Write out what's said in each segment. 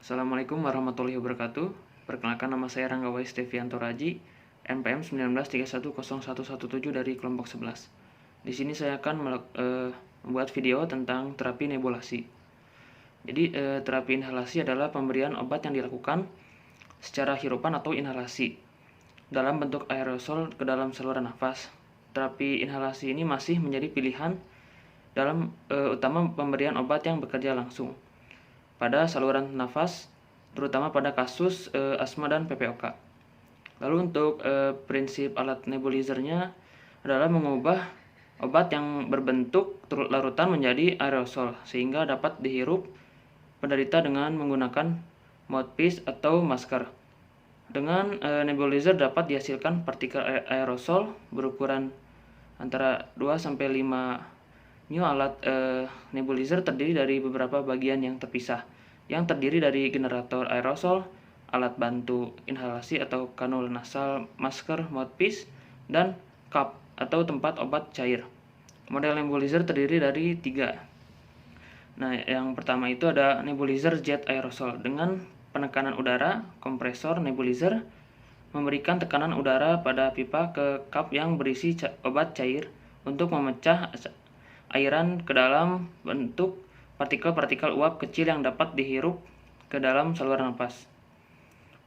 Assalamualaikum warahmatullahi wabarakatuh. Perkenalkan, nama saya Rangga Wais Devianto Raji, NPM 19310117 dari kelompok 11. Di sini saya akan membuat video tentang terapi nebulasi. Jadi terapi inhalasi adalah pemberian obat yang dilakukan secara hirupan atau inhalasi dalam bentuk aerosol ke dalam saluran nafas. Terapi inhalasi ini masih menjadi pilihan dalam utama pemberian obat yang bekerja langsung pada saluran nafas, terutama pada kasus asma dan PPOK. Lalu untuk prinsip alat nebulizernya adalah mengubah obat yang berbentuk larutan menjadi aerosol sehingga dapat dihirup penderita dengan menggunakan mouthpiece atau masker. Dengan nebulizer dapat dihasilkan partikel aerosol berukuran antara 2 sampai 5 Alat nebulizer terdiri dari beberapa bagian yang terpisah, yang terdiri dari generator aerosol, alat bantu inhalasi atau kanul nasal, masker, mouthpiece, dan cup atau tempat obat cair. Model nebulizer terdiri dari 3. Nah, yang pertama itu ada nebulizer jet aerosol dengan penekanan udara, kompresor nebulizer memberikan tekanan udara pada pipa ke cup yang berisi obat cair untuk memecah airan ke dalam bentuk partikel-partikel uap kecil yang dapat dihirup ke dalam saluran napas.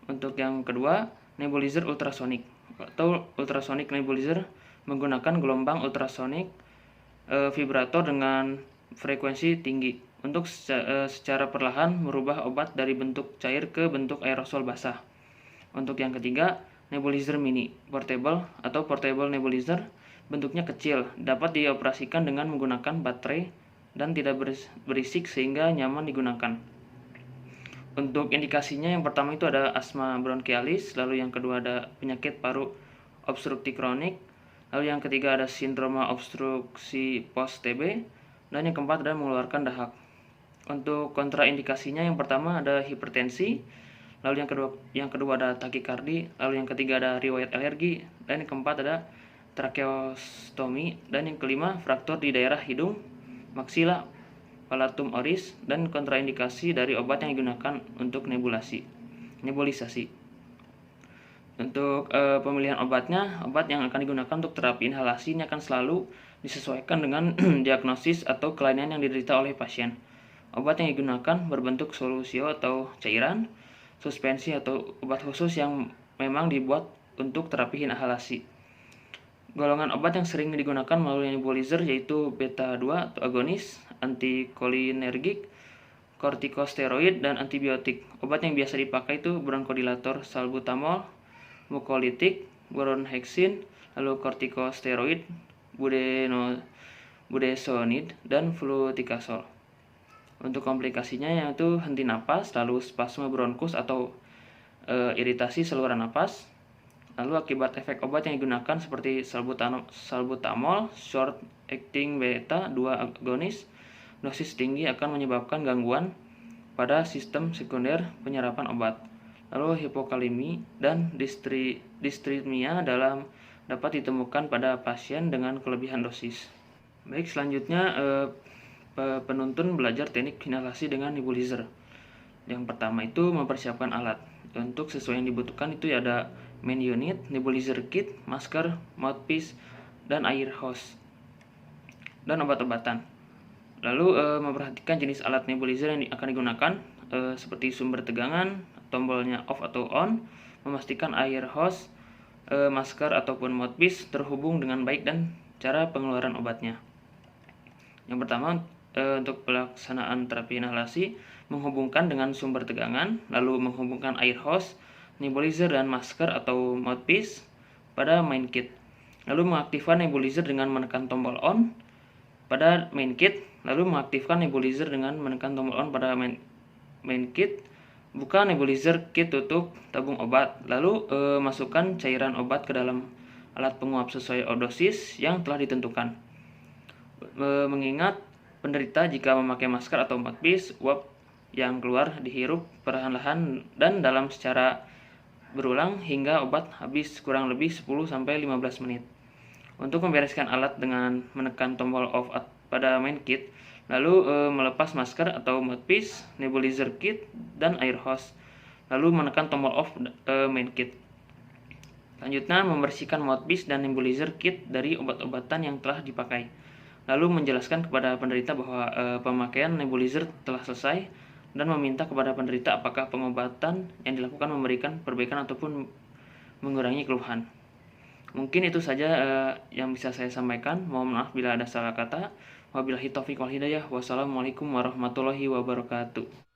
Untuk yang kedua, nebulizer ultrasonik atau ultrasonic nebulizer menggunakan gelombang ultrasonik vibrator dengan frekuensi tinggi untuk secara perlahan merubah obat dari bentuk cair ke bentuk aerosol basah. Untuk yang ketiga, nebulizer mini portable atau portable nebulizer bentuknya kecil, dapat dioperasikan dengan menggunakan baterai dan tidak berisik sehingga nyaman digunakan. Untuk indikasinya yang pertama itu ada asma bronkialis, lalu yang kedua ada penyakit paru obstruktif kronik, lalu yang ketiga ada sindroma obstruksi post TB, dan yang keempat ada mengeluarkan dahak. Untuk kontraindikasinya yang pertama ada hipertensi, lalu yang kedua ada takikardi, lalu yang ketiga ada riwayat alergi, dan yang keempat ada tracheostomi, dan yang kelima fraktur di daerah hidung, maksila, palatum oris, dan kontraindikasi dari obat yang digunakan untuk nebulisasi. Untuk pemilihan obatnya, obat yang akan digunakan untuk terapi inhalasi ini akan selalu disesuaikan dengan diagnosis atau kelainan yang diderita oleh pasien. Obat yang digunakan berbentuk solusio atau cairan, suspensi atau obat khusus yang memang dibuat untuk terapi inhalasi. Golongan obat yang sering digunakan melalui nebulizer yaitu beta 2 atau agonis, antikolinergik, kortikosteroid, dan antibiotik. Obat yang biasa dipakai itu bronkodilator salbutamol, mukolitik, boronhexin, lalu kortikosteroid, budesonide, dan fluticasol. Untuk komplikasinya yaitu henti napas, lalu spasme bronkus atau iritasi saluran napas. Lalu akibat efek obat yang digunakan seperti salbutamol, short acting beta 2 agonis, dosis tinggi akan menyebabkan gangguan pada sistem sekunder penyerapan obat. Lalu hipokalemi dan distrimia dapat ditemukan pada pasien dengan kelebihan dosis. Baik, selanjutnya penuntun belajar teknik inhalasi dengan nebulizer. Yang pertama itu mempersiapkan alat. Untuk sesuai yang dibutuhkan itu ada main unit, nebulizer kit, masker, mouthpiece, dan air hose, dan obat-obatan. Lalu memperhatikan jenis alat nebulizer yang akan digunakan, seperti sumber tegangan, tombolnya off atau on, memastikan air hose, masker ataupun mouthpiece terhubung dengan baik, dan cara pengeluaran obatnya. Yang pertama, untuk pelaksanaan terapi inhalasi, menghubungkan dengan sumber tegangan, lalu menghubungkan air hose, nebulizer, dan masker atau mouthpiece pada main kit. Lalu mengaktifkan nebulizer dengan menekan tombol on pada main kit, lalu mengaktifkan nebulizer dengan menekan tombol on pada main kit. Buka nebulizer kit tutup tabung obat, lalu masukkan cairan obat ke dalam alat penguap sesuai dosis yang telah ditentukan. Mengingat penderita jika memakai masker atau mouthpiece, uap yang keluar dihirup perlahan-lahan dan dalam secara berulang hingga obat habis kurang lebih 10-15 menit. Untuk membereskan alat dengan menekan tombol off pada main kit, Lalu melepas masker atau mouthpiece, nebulizer kit, dan air hose. Lalu menekan tombol off main kit. Selanjutnya membersihkan mouthpiece dan nebulizer kit dari obat-obatan yang telah dipakai. Lalu menjelaskan kepada penderita bahwa pemakaian nebulizer telah selesai dan meminta kepada penderita apakah pengobatan yang dilakukan memberikan perbaikan ataupun mengurangi keluhan. Mungkin itu saja yang bisa saya sampaikan. Mohon maaf bila ada salah kata. Wabillahi taufiq wal hidayah. Wassalamualaikum warahmatullahi wabarakatuh.